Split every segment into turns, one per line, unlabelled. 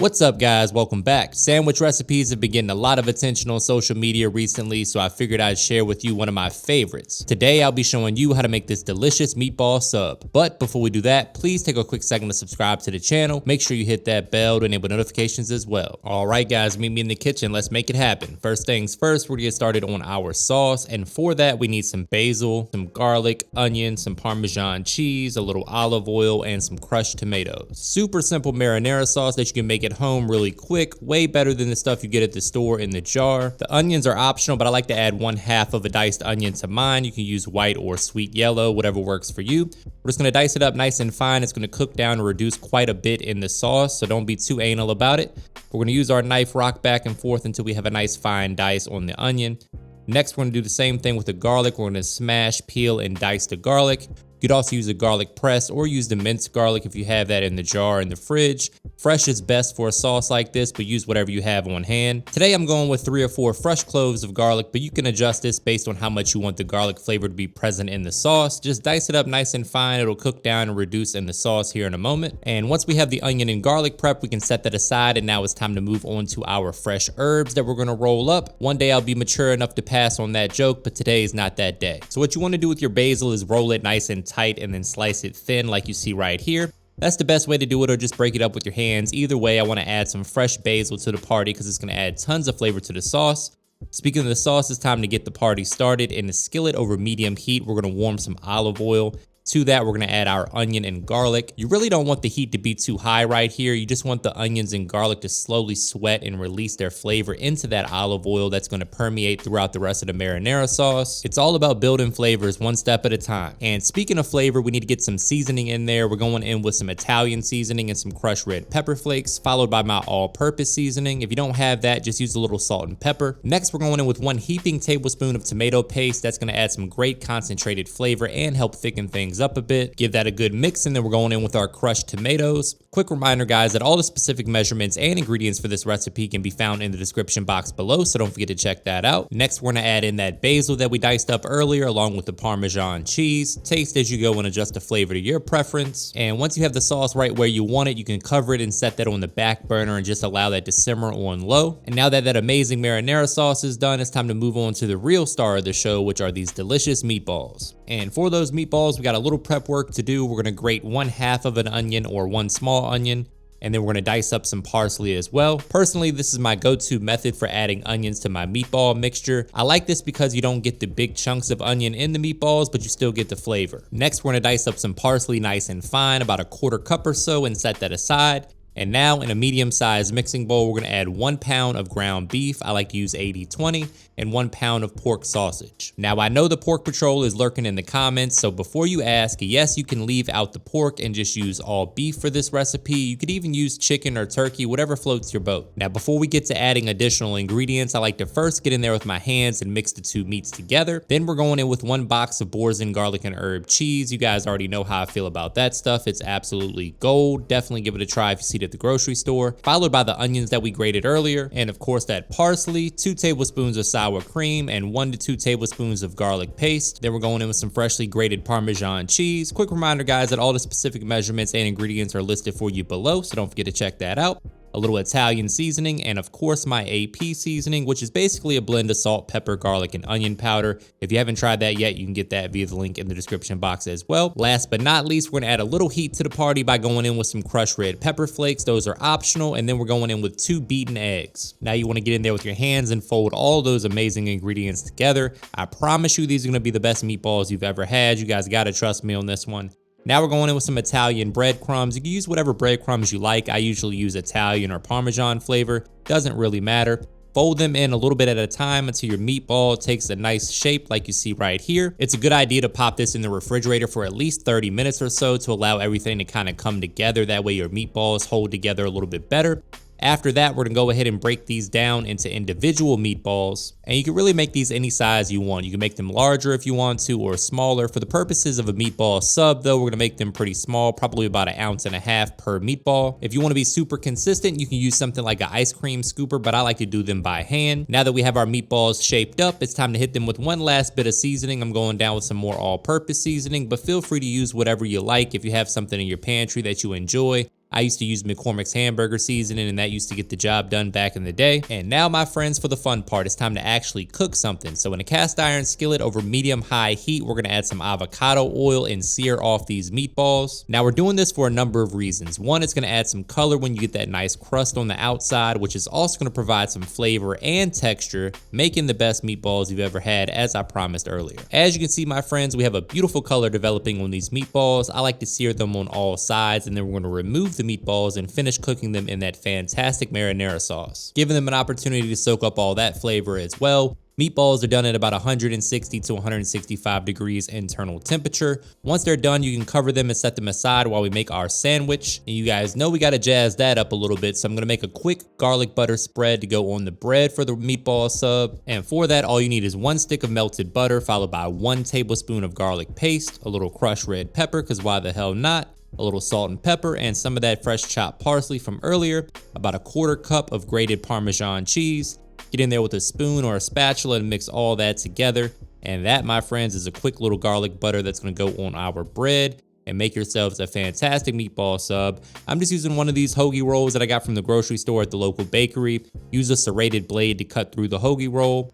What's up guys, welcome back. Sandwich recipes have been getting a lot of attention on social media recently, so I figured I'd share with you one of my favorites. Today I'll be showing you how to make this delicious meatball sub. But before we do that, please take a quick second to subscribe to the channel. Make sure you hit that bell to enable notifications as well. Alright guys, meet me in the kitchen, let's make it happen. First things first, we're gonna get started on our sauce, and for that we need some basil, some garlic, onion, some parmesan cheese, a little olive oil, and some crushed tomatoes. Super simple marinara sauce that you can make at home really quick, way better than the stuff you get at the store in the jar. The onions are optional, but I like to add 1/2 of a diced onion to mine. You can use white or sweet yellow, whatever works for you. We're just gonna dice it up nice and fine. It's gonna cook down and reduce quite a bit in the sauce, so don't be too anal about it. We're gonna use our knife, rock back and forth until we have a nice fine dice on the onion. Next, we're gonna do the same thing with the garlic. We're gonna smash, peel, and dice the garlic. You could also use a garlic press or use the minced garlic if you have that in the jar in the fridge. Fresh is best for a sauce like this, but use whatever you have on hand. Today I'm going with 3 or 4 fresh cloves of garlic, but you can adjust this based on how much you want the garlic flavor to be present in the sauce. Just dice it up nice and fine. It'll cook down and reduce in the sauce here in a moment. And once we have the onion and garlic prep, we can set that aside, and now it's time to move on to our fresh herbs that we're gonna roll up. One day I'll be mature enough to pass on that joke, but today is not that day. So what you wanna do with your basil is roll it nice and tight and then slice it thin like you see right here. That's the best way to do it, or just break it up with your hands. Either way, I want to add some fresh basil to the party because it's going to add tons of flavor to the sauce. Speaking of the sauce, it's time to get the party started. In the skillet over medium heat, we're going to warm some olive oil. To that, we're going to add our onion and garlic. You really don't want the heat to be too high right here. You just want the onions and garlic to slowly sweat and release their flavor into that olive oil that's going to permeate throughout the rest of the marinara sauce. It's all about building flavors one step at a time. And speaking of flavor, we need to get some seasoning in there. We're going in with some Italian seasoning and some crushed red pepper flakes, followed by my all-purpose seasoning. If you don't have that, just use a little salt and pepper. Next, we're going in with 1 heaping tablespoon of tomato paste. That's going to add some great concentrated flavor and help thicken things up a bit. Give that a good mix, and then we're going in with our crushed tomatoes. Quick reminder guys that all the specific measurements and ingredients for this recipe can be found in the description box below, so don't forget to check that out. Next, we're going to add in that basil that we diced up earlier along with the parmesan cheese. Taste as you go and adjust the flavor to your preference. And once you have the sauce right where you want it, you can cover it and set that on the back burner and just allow that to simmer on low. And now that that amazing marinara sauce is done, it's time to move on to the real star of the show, which are these delicious meatballs. And for those meatballs, we got a little prep work to do. We're going to grate 1/2 of an onion or 1 small onion, and then we're going to dice up some parsley as well. Personally, this is my go-to method for adding onions to my meatball mixture. I like this because you don't get the big chunks of onion in the meatballs, but you still get the flavor. Next, we're going to dice up some parsley nice and fine, about 1/4 cup or so, and set that aside. And now in a medium-sized mixing bowl, we're gonna add 1 pound of ground beef. I like to use 80/20, and 1 pound of pork sausage. Now I know the pork patrol is lurking in the comments, so before you ask, yes, you can leave out the pork and just use all beef for this recipe. You could even use chicken or turkey, whatever floats your boat. Now before we get to adding additional ingredients, I like to first get in there with my hands and mix the 2 meats together. Then we're going in with 1 box of Boursin garlic and herb cheese. You guys already know how I feel about that stuff. It's absolutely gold. Definitely give it a try if you see it at the grocery store. Followed by the onions that we grated earlier, and of course that parsley, 2 tablespoons of sour cream, and 1 to 2 tablespoons of garlic paste. Then we're going in with some freshly grated parmesan cheese. Quick reminder guys that all the specific measurements and ingredients are listed for you below, so don't forget to check that out. A little Italian seasoning, and of course my AP seasoning, which is basically a blend of salt, pepper, garlic, and onion powder. If you haven't tried that yet, you can get that via the link in the description box as well. Last but not least, we're gonna add a little heat to the party by going in with some crushed red pepper flakes. Those are optional, and then we're going in with 2 beaten eggs. Now you wanna get in there with your hands and fold all those amazing ingredients together. I promise you these are gonna be the best meatballs you've ever had. You guys gotta trust me on this one. Now we're going in with some Italian breadcrumbs. You can use whatever breadcrumbs you like. I usually use Italian or Parmesan flavor. Doesn't really matter. Fold them in a little bit at a time until your meatball takes a nice shape like you see right here. It's a good idea to pop this in the refrigerator for at least 30 minutes or so to allow everything to kind of come together. That way your meatballs hold together a little bit better. After that, we're gonna go ahead and break these down into individual meatballs. And you can really make these any size you want. You can make them larger if you want to, or smaller. For the purposes of a meatball sub though, we're gonna make them pretty small, probably about 1.5 ounces per meatball. If you wanna be super consistent, you can use something like an ice cream scooper, but I like to do them by hand. Now that we have our meatballs shaped up, it's time to hit them with one last bit of seasoning. I'm going down with some more all-purpose seasoning, but feel free to use whatever you like. If you have something in your pantry that you enjoy, I used to use McCormick's hamburger seasoning, and that used to get the job done back in the day. And now, my friends, for the fun part, it's time to actually cook something. So in a cast iron skillet over medium-high heat, we're gonna add some avocado oil and sear off these meatballs. Now we're doing this for a number of reasons. One, it's gonna add some color when you get that nice crust on the outside, which is also gonna provide some flavor and texture, making the best meatballs you've ever had, as I promised earlier. As you can see, my friends, we have a beautiful color developing on these meatballs. I like to sear them on all sides, and then we're gonna remove the meatballs and finish cooking them in that fantastic marinara sauce, giving them an opportunity to soak up all that flavor as well. Meatballs are done at about 160 to 165 degrees internal temperature. Once they're done, you can cover them and set them aside while we make our sandwich. And you guys know we gotta jazz that up a little bit, so I'm gonna make a quick garlic butter spread to go on the bread for the meatball sub. And for that, all you need is 1 stick of melted butter, followed by 1 tablespoon of garlic paste, a little crushed red pepper, because why the hell not? A little salt and pepper, and some of that fresh chopped parsley from earlier, about 1/4 cup of grated Parmesan cheese. Get in there with a spoon or a spatula and mix all that together. And that, my friends, is a quick little garlic butter that's gonna go on our bread, and make yourselves a fantastic meatball sub. I'm just using one of these hoagie rolls that I got from the grocery store at the local bakery. Use a serrated blade to cut through the hoagie roll.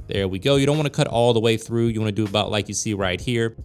There we go. You don't wanna cut all the way through. You wanna do about like you see right here.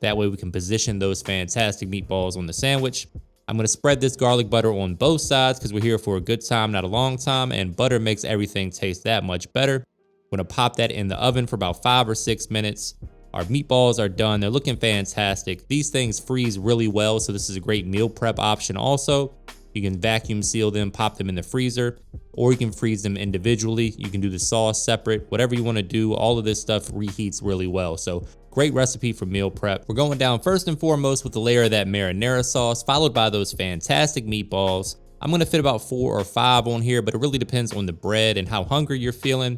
That way we can position those fantastic meatballs on the sandwich. I'm gonna spread this garlic butter on both sides because we're here for a good time, not a long time, and butter makes everything taste that much better. I'm gonna pop that in the oven for about 5 or 6 minutes. Our meatballs are done. They're looking fantastic. These things freeze really well, so this is a great meal prep option also. You can vacuum seal them, pop them in the freezer, or you can freeze them individually. You can do the sauce separate, whatever you wanna do. All of this stuff reheats really well. So great recipe for meal prep. We're going down first and foremost with a layer of that marinara sauce, followed by those fantastic meatballs. I'm gonna fit about 4 or 5 on here, but it really depends on the bread and how hungry you're feeling.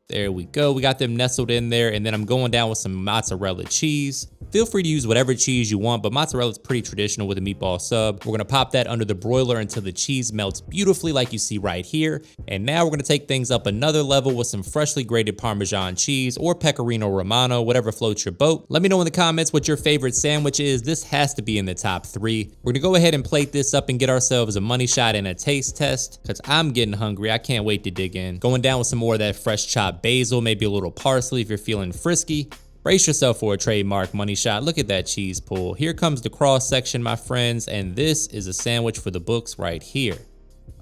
There we go. We got them nestled in there, and then I'm going down with some mozzarella cheese. Feel free to use whatever cheese you want, but mozzarella is pretty traditional with a meatball sub. We're gonna pop that under the broiler until the cheese melts beautifully like you see right here. And now we're gonna take things up another level with some freshly grated Parmesan cheese or Pecorino Romano, whatever floats your boat. Let me know in the comments what your favorite sandwich is. This has to be in the top 3. We're gonna go ahead and plate this up and get ourselves a money shot and a taste test, because I'm getting hungry. I can't wait to dig in. Going down with some more of that fresh chopped basil, maybe a little parsley if you're feeling frisky. Brace yourself for a trademark money shot. Look at that cheese pull. Here comes the cross section, my friends, and this is a sandwich for the books right here.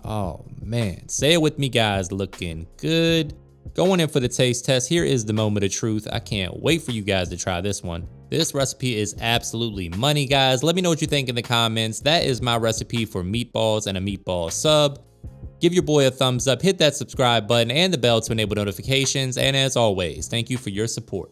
Oh man, say it with me, guys, looking good. Going in for the taste test, here is the moment of truth. I can't wait for you guys to try this one. This recipe is absolutely money, guys. Let me know what you think in the comments. That is my recipe for meatballs and a meatball sub. Give your boy a thumbs up, hit that subscribe button and the bell to enable notifications, and as always, thank you for your support.